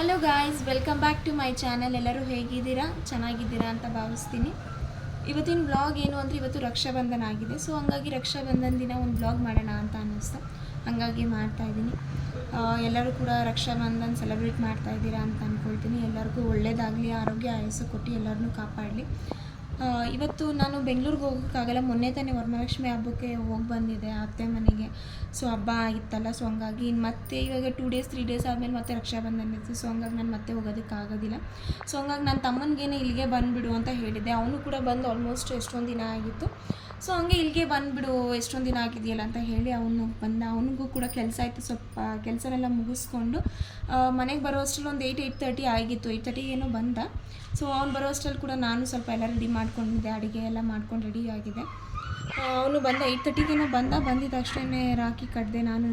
Hello guys, welcome back to my channel. ಎಲ್ಲರೂ ಹೇಗಿದ್ದೀರಾ? ಚೆನ್ನಾಗಿದ್ದೀರಾ ಅಂತ ಭಾವಿಸ್ತೀನಿ. ಇವತ್ತಿನ ಬ್ಲಾಗ್ ಏನು ಅಂದರೆ, ಇವತ್ತು ರಕ್ಷಾಬಂಧನ ಆಗಿದೆ. ಸೊ ಹಂಗಾಗಿ ರಕ್ಷಾಬಂಧನ ದಿನ ಒಂದು ಬ್ಲಾಗ್ ಮಾಡೋಣ ಅಂತ ಅನ್ನಿಸ್ತು. ಹಾಗಾಗಿ ಮಾಡ್ತಾಯಿದ್ದೀನಿ. ಎಲ್ಲರೂ ಕೂಡ ರಕ್ಷಾಬಂಧನ ಸೆಲೆಬ್ರೇಟ್ ಮಾಡ್ತಾಯಿದ್ದೀರಾ ಅಂತ ಅಂದ್ಕೊಳ್ತೀನಿ. ಎಲ್ಲರಿಗೂ ಒಳ್ಳೆಯದಾಗಲಿ, ಆರೋಗ್ಯ ಆಯಸ್ಸು ಕೊಟ್ಟು ಎಲ್ಲರನ್ನೂ ಕಾಪಾಡಲಿ. ಇವತ್ತು ನಾನು ಬೆಂಗಳೂರಿಗೆ ಹೋಗೋಕ್ಕಾಗಲ್ಲ. ಮೊನ್ನೆ ತಾನೇ ವರಮಹಾಲಕ್ಷ್ಮಿ ಹಬ್ಬಕ್ಕೆ ಹೋಗಿ ಬಂದಿದ್ದೆ ಅತ್ತೆ ಮನೆಗೆ. ಸೊ ಹಬ್ಬ ಆಗಿತ್ತಲ್ಲ, ಸೊ ಹಂಗಾಗಿ ಮತ್ತೆ ಇವಾಗ 2 ಡೇಸ್ 3 ಡೇಸ್ ಆದಮೇಲೆ ಮತ್ತೆ ರಕ್ಷಾಬಂಧನ ಇತ್ತು. ಸೊ ಹಂಗಾಗಿ ನಾನು ಮತ್ತೆ ಹೋಗೋದಕ್ಕಾಗೋದಿಲ್ಲ. ಸೊ ಹಂಗಾಗಿ ನನ್ನ ತಮ್ಮನಿಗೇನೆ ಇಲ್ಲಿಗೆ ಬಂದುಬಿಡು ಅಂತ ಹೇಳಿದ್ದೆ. ಅವನು ಕೂಡ ಬಂದು ಆಲ್ಮೋಸ್ಟ್ ಎಷ್ಟೊಂದು ದಿನ ಆಗಿತ್ತು. ಸೊ ಹಂಗೆ ಇಲ್ಲಿಗೆ ಬಂದುಬಿಡು, ಎಷ್ಟೊಂದು ದಿನ ಆಗಿದೆಯಲ್ಲ ಅಂತ ಹೇಳಿ ಅವನು ಬಂದ. ಅವನಿಗೂ ಕೂಡ ಕೆಲಸ ಆಯಿತು. ಸ್ವಲ್ಪ ಕೆಲಸನೆಲ್ಲ ಮುಗಿಸ್ಕೊಂಡು ಮನೆಗೆ ಬರೋ ಅಷ್ಟರಲ್ಲಿ ಒಂದು 8:30 ಆಗಿತ್ತು. 8:30 ಏನೋ ಬಂದ. ಸೊ ಅವ್ನು ಬರೋ ಅಷ್ಟರಲ್ಲಿ ಕೂಡ ನಾನು ಸ್ವಲ್ಪ ಎಲ್ಲ ರೆಡಿ ಮಾಡ್ಕೊಂಡಿದ್ದೆ. ಅಡುಗೆ ಎಲ್ಲ ಮಾಡ್ಕೊಂಡು ರೆಡಿ ಆಗಿದೆ. ಅವನು ಬಂದ 8:30 ಬಂದಿದ್ದ ತಕ್ಷಣ ರಾಖಿ ಕಟ್ಟಿದೆ. ನಾನು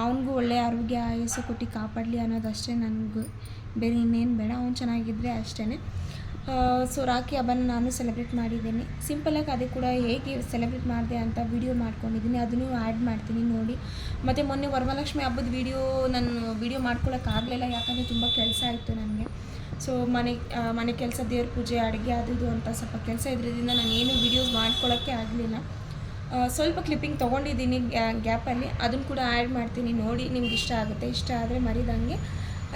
ಅವನಿಗೂ ಒಳ್ಳೆಯ ಆರೋಗ್ಯ ಆಯಸ್ಸು ಕೊಟ್ಟು ಕಾಪಾಡಲಿ ಅನ್ನೋದಷ್ಟೇ ನನಗೂ, ಬೇರೆ ಇನ್ನೇನು ಬೇಡ. ಅವ್ನು ಚೆನ್ನಾಗಿದ್ದರೆ ಅಷ್ಟೇ. ಸೊ ರಾಖಿ ಹಬ್ಬನ ನಾನು ಸೆಲೆಬ್ರೇಟ್ ಮಾಡಿದ್ದೀನಿ. ಸಿಂಪಲಾಗಿ ಅದು ಕೂಡ ಹೇಗೆ ಸೆಲೆಬ್ರೇಟ್ ಮಾಡಿದೆ ಅಂತ ವಿಡಿಯೋ ಮಾಡ್ಕೊಂಡಿದ್ದೀನಿ. ಅದನ್ನು ಆ್ಯಡ್ ಮಾಡ್ತೀನಿ ನೋಡಿ. ಮತ್ತು ಮೊನ್ನೆ ವರಮಹಾಲಕ್ಷ್ಮಿ ಹಬ್ಬದ ವಿಡಿಯೋ ಮಾಡ್ಕೊಳ್ಳೋಕ್ಕಾಗಲಿಲ್ಲ, ಯಾಕಂದರೆ ತುಂಬ ಕೆಲಸ ಆಯಿತು ನನಗೆ. ಸೊ ಮನೆ ಕೆಲಸ, ದೇವ್ರ ಪೂಜೆ, ಅಡುಗೆ ಅದು ಅಂತ ಸ್ವಲ್ಪ ಕೆಲಸ ಇದ್ರಿಂದ ನಾನು ಏನು ವೀಡಿಯೋಸ್ ಮಾಡ್ಕೊಳ್ಳೋಕ್ಕೆ ಆಗಲಿಲ್ಲ. ಸ್ವಲ್ಪ ಕ್ಲಿಪ್ಪಿಂಗ್ ತೊಗೊಂಡಿದ್ದೀನಿ ಗ್ಯಾಪಲ್ಲಿ, ಅದನ್ನು ಕೂಡ ಆ್ಯಡ್ ಮಾಡ್ತೀನಿ ನೋಡಿ. ನಿಮ್ಗೆ ಇಷ್ಟ ಆಗುತ್ತೆ. ಇಷ್ಟ ಆದರೆ ಮರಿದಂಗೆ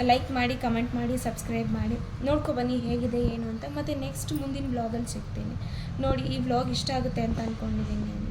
ಲೈಕ್ ಮಾಡಿ, ಕಮೆಂಟ್ ಮಾಡಿ, ಸಬ್ಸ್ಕ್ರೈಬ್ ಮಾಡಿ. ನೋಡ್ಕೊಬನ್ನಿ ಹೇಗಿದೆ ಏನು ಅಂತ. ಮತ್ತು ನೆಕ್ಸ್ಟ್ ಮುಂದಿನ ವ್ಲಾಗಲ್ಲಿ ಸಿಗ್ತೀನಿ ನೋಡಿ. ಈ ವ್ಲಾಗ್ ಇಷ್ಟ ಆಗುತ್ತೆ ಅಂತ ಅಂದ್ಕೊಂಡಿದ್ದೀನಿ ನನಗೆ.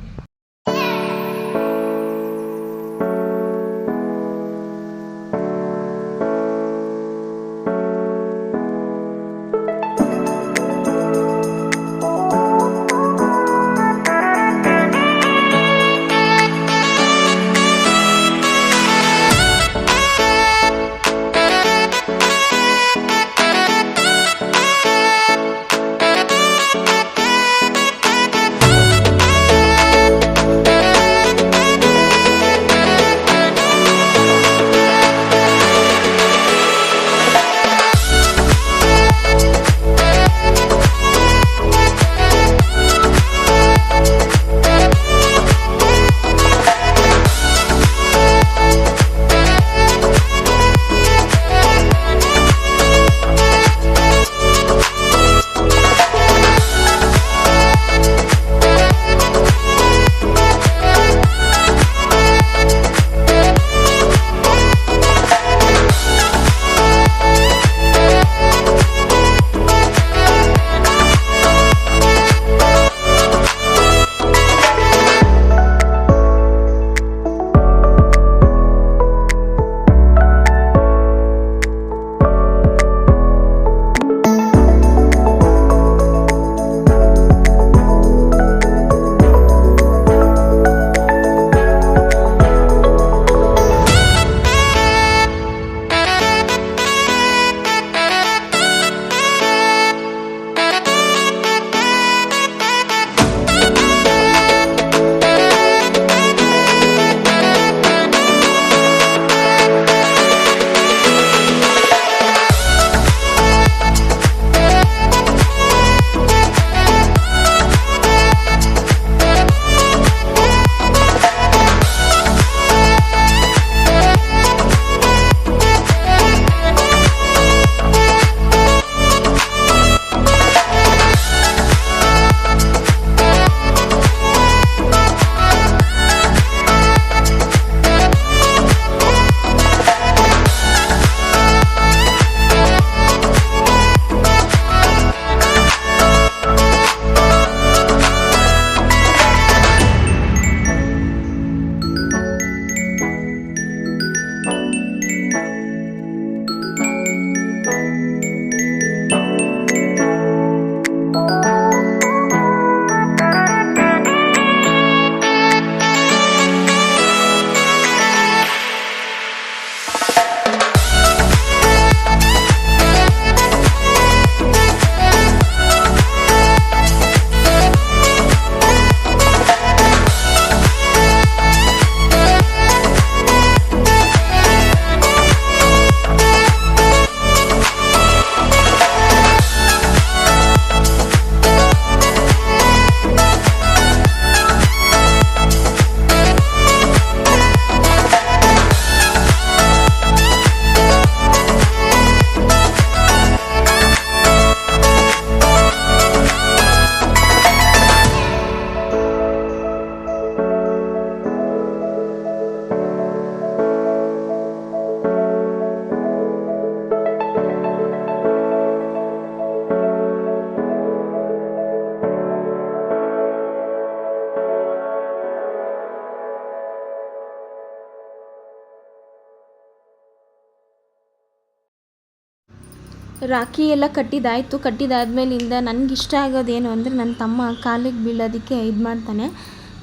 ರಾಖಿ ಎಲ್ಲ ಕಟ್ಟಿದಾದ್ಮೇಲಿಂದ ನನಗಿಷ್ಟ ಆಗೋದೇನು ಅಂದರೆ ನನ್ನ ತಮ್ಮ ಕಾಲಿಗೆ ಬೀಳೋದಕ್ಕೆ ಇದು ಮಾಡ್ತಾನೆ.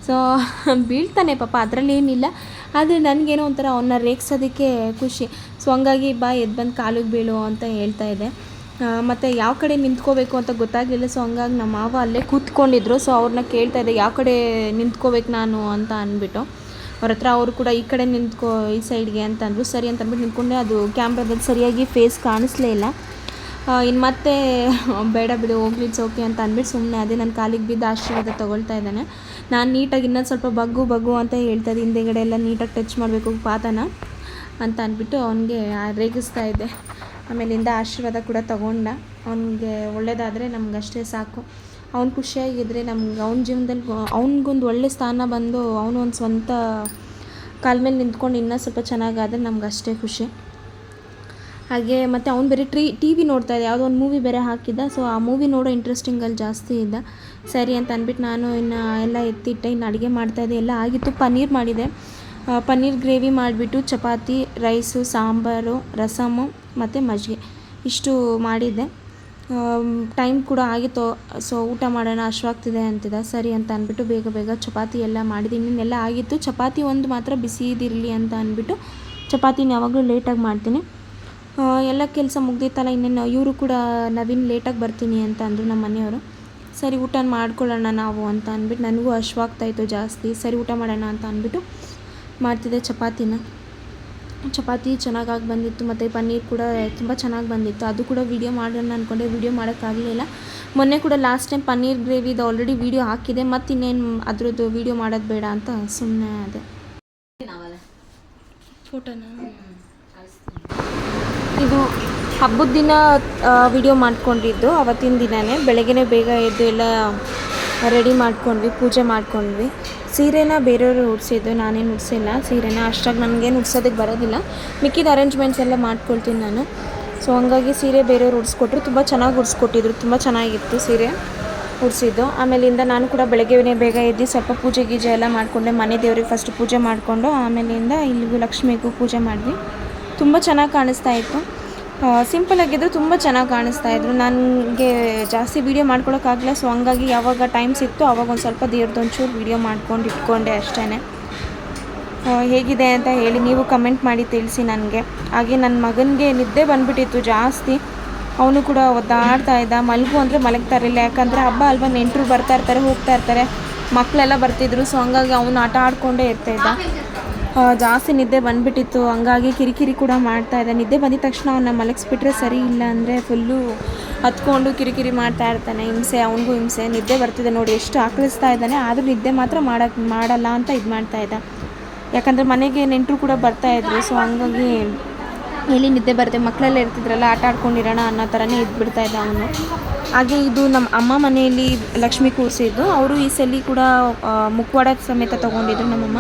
ಸೊ ಬೀಳ್ತಾನೆ ಪಾಪ, ಅದರಲ್ಲೇನಿಲ್ಲ. ಆದರೆ ನನಗೇನೋ ಒಂಥರ ಅವನ್ನ ರೇಗಿಸೋದಕ್ಕೆ ಖುಷಿ. ಸೊ ಹಂಗಾಗಿ ಬಾ ಎದ್ದು ಬಂದು ಕಾಲಿಗೆ ಬೀಳು ಅಂತ ಹೇಳ್ತಾ ಇದ್ದೆ. ಮತ್ತು ಯಾವ ಕಡೆ ನಿಂತ್ಕೋಬೇಕು ಅಂತ ಗೊತ್ತಾಗಲಿಲ್ಲ. ಸೊ ಹಂಗಾಗಿ ನಮ್ಮ ಮಾವ ಅಲ್ಲೇ ಕೂತ್ಕೊಂಡಿದ್ರು. ಸೊ ಅವ್ರನ್ನ ಕೇಳ್ತಾ ಇದ್ದೆ ಯಾವ ಕಡೆ ನಿಂತ್ಕೋಬೇಕು ನಾನು ಅಂತ ಅಂದ್ಬಿಟ್ಟು. ಅವ್ರ ಹತ್ರ ಅವರು ಕೂಡ ಈ ಕಡೆ ನಿಂತ್ಕೋ, ಈ ಸೈಡ್ಗೆ ಅಂತ ಅಂದರು. ಸರಿ ಅಂತ ಅಂದ್ಬಿಟ್ಟು ನಿಂತ್ಕೊಂಡೆ. ಅದು ಕ್ಯಾಮ್ರಾದಲ್ಲಿ ಸರಿಯಾಗಿ ಫೇಸ್ ಕಾಣಿಸ್ಲೇ ಇಲ್ಲ. ಇನ್ನು ಮತ್ತೆ ಬೇಡ ಬಿಡು ಹೋಗ್ಲಿ ಓಕೆ ಅಂತ ಅಂದ್ಬಿಟ್ಟು ಸುಮ್ಮನೆ ಅದೇ ನನ್ನ ಕಾಲಿಗೆ ಬಿದ್ದು ಆಶೀರ್ವಾದ ತೊಗೊಳ್ತಾ ಇದ್ದಾನೆ. ನಾನು ನೀಟಾಗಿ ಇನ್ನೊಂದು ಸ್ವಲ್ಪ ಬಗ್ಗು ಅಂತ ಹೇಳ್ತಾ ಇದ್ದೆ. ಹಿಂದೆಗಡೆ ಎಲ್ಲ ನೀಟಾಗಿ ಟಚ್ ಮಾಡಬೇಕು ಪಾದನ ಅಂತ ಅಂದ್ಬಿಟ್ಟು ಅವನಿಗೆ ರೇಗಿಸ್ತಾ ಇದ್ದೆ. ಆಮೇಲಿಂದ ಆಶೀರ್ವಾದ ಕೂಡ ತೊಗೊಂಡ. ಅವನಿಗೆ ಒಳ್ಳೇದಾದರೆ ನಮಗಷ್ಟೇ ಸಾಕು. ಅವ್ನು ಖುಷಿಯಾಗಿದ್ದರೆ ನಮ್ಗೆ ಅವ್ನ ಜೀವನದಲ್ಲಿ ಅವ್ನಿಗೊಂದು ಒಳ್ಳೆ ಸ್ಥಾನ ಬಂದು ಅವನು ಒಂದು ಸ್ವಂತ ಕಾಲ ಮೇಲೆ ನಿಂತ್ಕೊಂಡು ಇನ್ನೂ ಸ್ವಲ್ಪ ಚೆನ್ನಾಗಾದರೆ ನಮ್ಗೆ ಅಷ್ಟೇ ಖುಷಿ. ಹಾಗೆ ಮತ್ತು ಅವ್ನು ಬೇರೆ ಟಿ ವಿ ನೋಡ್ತಾ ಇದ್ದೆ, ಯಾವುದೋ ಒಂದು ಮೂವಿ ಬೇರೆ ಹಾಕಿದ್ದ. ಸೊ ಆ ಮೂವಿ ನೋಡೋ ಇಂಟ್ರೆಸ್ಟಿಂಗಲ್ಲಿ ಜಾಸ್ತಿ ಇದ್ದ. ಸರಿ ಅಂತ ಅಂದ್ಬಿಟ್ಟು ನಾನು ಇನ್ನು ಎಲ್ಲ ಎತ್ತಿಟ್ಟೆ. ಇನ್ನು ಅಡುಗೆ ಮಾಡ್ತಾಯಿದ್ದೆ. ಎಲ್ಲ ಆಗಿತ್ತು. ಪನ್ನೀರ್ ಮಾಡಿದೆ. ಪನ್ನೀರ್ ಗ್ರೇವಿ ಮಾಡಿಬಿಟ್ಟು ಚಪಾತಿ, ರೈಸು, ಸಾಂಬಾರು, ರಸಮು ಮತ್ತು ಮಜ್ಜಿಗೆ ಇಷ್ಟು ಮಾಡಿದ್ದೆ. ಟೈಮ್ ಕೂಡ ಆಗಿತ್ತು. ಸೊ ಊಟ ಮಾಡೋಣ ಹಶ್ವಾಗ್ತಿದೆ ಅಂತಿದ್ದ. ಸರಿ ಅಂತ ಅಂದ್ಬಿಟ್ಟು ಬೇಗ ಚಪಾತಿ ಎಲ್ಲ ಮಾಡಿದ್ದೀನಿ. ಇನ್ನೆಲ್ಲ ಆಗಿತ್ತು. ಚಪಾತಿ ಒಂದು ಮಾತ್ರ ಬಿಸಿದಿರಲಿ ಅಂತ ಅಂದ್ಬಿಟ್ಟು ಚಪಾತಿನ ಯಾವಾಗಲೂ ಲೇಟಾಗಿ ಮಾಡ್ತೀನಿ. ಎಲ್ಲ ಕೆಲಸ ಮುಗ್ದಿತ್ತಲ್ಲ, ಇನ್ನೇನು ಇವರು ಕೂಡ ನವೀನ್ ಲೇಟಾಗಿ ಬರ್ತೀನಿ ಅಂತ ಅಂದರು ನಮ್ಮ ಮನೆಯವರು. ಸರಿ ಊಟ ಮಾಡ್ಕೊಳ್ಳೋಣ ನಾವು ಅಂತ ಅಂದ್ಬಿಟ್ಟು ನನಗೂ ಹಶ್ವಾಗ್ತಾಯಿತ್ತು ಜಾಸ್ತಿ. ಸರಿ ಊಟ ಮಾಡೋಣ ಅಂತ ಅಂದ್ಬಿಟ್ಟು ಮಾಡ್ತಿದ್ದೆ ಚಪಾತಿ ಚೆನ್ನಾಗಾಗಿ ಬಂದಿತ್ತು. ಮತ್ತು ಪನ್ನೀರ್ ಕೂಡ ತುಂಬ ಚೆನ್ನಾಗಿ ಬಂದಿತ್ತು. ಅದು ಕೂಡ ವೀಡಿಯೋ ಮಾಡೋಣ ಅಂದ್ಕೊಂಡೆ, ವೀಡಿಯೋ ಮಾಡೋಕ್ಕಾಗಲಿಲ್ಲ. ಮೊನ್ನೆ ಕೂಡ ಲಾಸ್ಟ್ ಟೈಮ್ ಪನ್ನೀರ್ ಗ್ರೇವಿದು ಆಲ್ರೆಡಿ ವೀಡಿಯೋ ಹಾಕಿದೆ. ಮತ್ತು ಇನ್ನೇನು ಅದ್ರದ್ದು ವೀಡಿಯೋ ಮಾಡೋದು ಬೇಡ ಅಂತ ಸುಮ್ಮನೆ ಅದೇ ಫೋಟೋನ ಇದು ಹಬ್ಬದ ದಿನ ವಿಡಿಯೋ ಮಾಡ್ಕೊಂಡಿದ್ದು. ಅವತ್ತಿನ ದಿನವೇ ಬೆಳಗ್ಗೆ ಬೇಗ ಎದ್ದು ಎಲ್ಲ ರೆಡಿ ಮಾಡ್ಕೊಂಡ್ವಿ, ಪೂಜೆ ಮಾಡ್ಕೊಂಡ್ವಿ. ಸೀರೆನ ಬೇರೆಯವರು ಉಡಿಸಿದ್ದು, ನಾನೇನು ಉಡಿಸಿಲ್ಲ ಸೀರೆನ. ಅಷ್ಟಾಗಿ ನನಗೇನು ಉಡ್ಸೋದಕ್ಕೆ ಬರೋದಿಲ್ಲ. ಮಿಕ್ಕಿದ ಅರೇಂಜ್ಮೆಂಟ್ಸ್ ಎಲ್ಲ ಮಾಡ್ಕೊಳ್ತೀನಿ ನಾನು. ಸೊ ಹಂಗಾಗಿ ಸೀರೆ ಬೇರೆಯವರು ಉಡಿಸ್ಕೊಟ್ರು. ತುಂಬ ಚೆನ್ನಾಗಿ ಉಡಿಸ್ಕೊಟ್ಟಿದ್ರು. ತುಂಬ ಚೆನ್ನಾಗಿತ್ತು ಸೀರೆ ಉಡಿಸಿದ್ದು. ಆಮೇಲಿಂದ ನಾನು ಕೂಡ ಬೆಳಗ್ಗೆ ಬೇಗ ಎದ್ದು ಸ್ವಲ್ಪ ಪೂಜೆ ಗೀಜೆ ಎಲ್ಲ ಮಾಡಿಕೊಂಡೆ. ಮನೆ ದೇವ್ರಿಗೆ ಫಸ್ಟ್ ಪೂಜೆ ಮಾಡಿಕೊಂಡು ಆಮೇಲಿಂದ ಇಲ್ಲಿಗೂ ಲಕ್ಷ್ಮಿಗೂ ಪೂಜೆ ಮಾಡಿದ್ವಿ. ತುಂಬ ಚೆನ್ನಾಗಿ ಕಾಣಿಸ್ತಾ ಇತ್ತು. ಸಿಂಪಲಾಗಿದ್ದರೂ ತುಂಬ ಚೆನ್ನಾಗಿ ಕಾಣಿಸ್ತಾಯಿದ್ರು. ನನಗೆ ಜಾಸ್ತಿ ವೀಡಿಯೋ ಮಾಡ್ಕೊಳೋಕ್ಕಾಗಲ್ಲ. ಸೊ ಹಂಗಾಗಿ ಯಾವಾಗ ಟೈಮ್ ಸಿಕ್ತು ಆವಾಗ ಒಂದು ಸ್ವಲ್ಪ ದೇವ್ರದ್ದೊಂಚೂರು ವೀಡಿಯೋ ಮಾಡ್ಕೊಂಡು ಇಟ್ಕೊಂಡೆ ಅಷ್ಟೇ. ಹೇಗಿದೆ ಅಂತ ಹೇಳಿ ನೀವು ಕಮೆಂಟ್ ಮಾಡಿ ತಿಳಿಸಿ ನನಗೆ. ಹಾಗೆ ನನ್ನ ಮಗನಿಗೆ ನಿದ್ದೆ ಬಂದುಬಿಟ್ಟಿತ್ತು ಜಾಸ್ತಿ. ಅವನು ಕೂಡ ಒದ್ದಾಡ್ತಾ ಇದ್ದ. ಮಲಗು ಅಂದರೆ ಮಲಗ್ತಾ ಇರಲಿಲ್ಲ. ಯಾಕಂದರೆ ಹಬ್ಬ ಅಲ್ವಾ, ನೆಂಟರು ಬರ್ತಾ ಇರ್ತಾರೆ ಹೋಗ್ತಾ ಇರ್ತಾರೆ, ಮಕ್ಕಳೆಲ್ಲ ಬರ್ತಿದ್ರು. ಸೊ ಹಂಗಾಗಿ ಅವನು ಆಟ ಆಡಿಕೊಂಡೇ ಇರ್ತಾಯಿದ್ದ. ಜಾಸ್ತಿ ನಿದ್ದೆ ಬಂದುಬಿಟ್ಟಿತ್ತು. ಹಂಗಾಗಿ ಕಿರಿಕಿರಿ ಕೂಡ ಮಾಡ್ತಾಯಿದ್ದ. ನಿದ್ದೆ ಬಂದಿದ ತಕ್ಷಣ ಅವನ್ನ ಮಲಗಿಸ್ಬಿಟ್ರೆ ಸರಿ, ಇಲ್ಲ ಅಂದರೆ ಫುಲ್ಲು ಹತ್ಕೊಂಡು ಕಿರಿಕಿರಿ ಮಾಡ್ತಾ ಇರ್ತಾನೆ. ಹಿಂಸೆ, ಅವನಿಗೂ ಹಿಂಸೆ. ನಿದ್ದೆ ಬರ್ತಿದೆ ನೋಡಿ, ಎಷ್ಟು ಆಕಳಿಸ್ತಾ ಇದ್ದಾನೆ. ಆದರೂ ನಿದ್ದೆ ಮಾತ್ರ ಮಾಡಲ್ಲ ಅಂತ ಇದು ಮಾಡ್ತಾಯಿದ್ದ. ಯಾಕಂದರೆ ಮನೆಗೆ ನೆಂಟರು ಕೂಡ ಬರ್ತಾಯಿದ್ರು. ಸೊ ಹಂಗಾಗಿ ಎಲ್ಲಿ ನಿದ್ದೆ ಬರುತ್ತೆ, ಮಕ್ಕಳೆಲ್ಲ ಇರ್ತಿದ್ರಲ್ಲ, ಆಟ ಆಡ್ಕೊಂಡಿರೋಣ ಅನ್ನೋ ಥರನೇ ಇದ್ಬಿಡ್ತಾಯಿದ್ದ ಅವನು. ಹಾಗೆ ಇದು ನಮ್ಮ ಅಮ್ಮ ಮನೆಯಲ್ಲಿ ಲಕ್ಷ್ಮಿ ಕೂರಿಸಿದ್ದು. ಅವರು ಈ ಸಲ ಕೂಡ ಮುಖವಾಡ ಸಮೇತ ತೊಗೊಂಡಿದ್ರು ನಮ್ಮಮ್ಮ.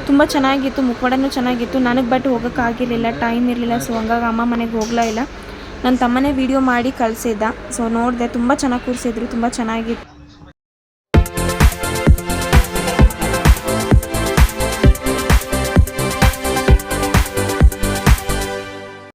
ತುಂಬ ಚೆನ್ನಾಗಿತ್ತು, ಮುಖವಾಡನೂ ಚೆನ್ನಾಗಿತ್ತು. ನನಗೆ ಬಟ್ ಹೋಗೋಕ್ಕಾಗಿರಲಿಲ್ಲ, ಟೈಮ್ ಇರಲಿಲ್ಲ. ಸೊ ಹಂಗಾಗಿ ಅಮ್ಮ ಮನೆಗೆ ಹೋಗಲೇ ಇಲ್ಲ. ನನ್ನ ತಮ್ಮನೇ ವೀಡಿಯೋ ಮಾಡಿ ಕಳಿಸಿದ್ದ. ಸೊ ನೋಡಿದೆ, ತುಂಬ ಚೆನ್ನಾಗಿ ಕೂರಿಸಿದ್ರು, ತುಂಬ ಚೆನ್ನಾಗಿತ್ತು.